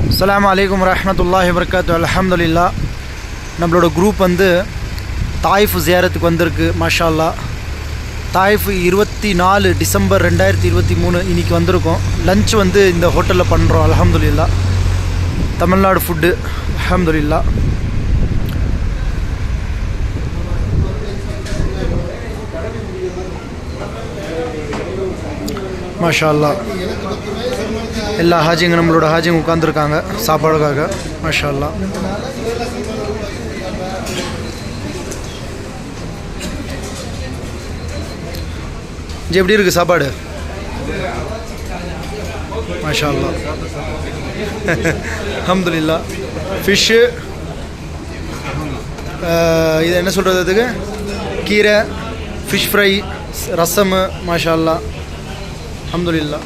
அஸ்ஸலாமு அலைக்கும் வரஹ்மத்துல்லாஹி வபரகாத்துஹு. அல்ஹம்துலில்லாஹ். நம்மளோட குரூப் வந்து தாயிஃப் ஜியாரத்துக்கு வந்திருக்கு. மாஷா அல்லாஹ். தாயிஃப் 24 டிசம்பர் 2023 இன்றைக்கி வந்திருக்கோம். லஞ்ச் வந்து இந்த ஹோட்டலில் பண்ணுறோம். அல்ஹம்துலில்லாஹ். தமிழ்நாடு ஃபுட்டு. அல்ஹம்துலில்லாஹ். மாஷா அல்லாஹ். எல்லா ஹாஜிங்க நம்மளோட ஹாஜிங்க உட்காந்துருக்காங்க சாப்பாடுக்காக. மாஷா அல்லாஹ். ஜி எப்படி இருக்குது சாப்பாடு? மாஷா அல்லாஹ். அல்ஹம்துலில்லாஹ். ஃபிஷ்ஷு, இது என்ன சொல்கிறது, அதுக்கு கீரை, ஃபிஷ் ஃப்ரை, ரசமு. மாஷா அல்லாஹ். அல்ஹம்துலில்லாஹ்.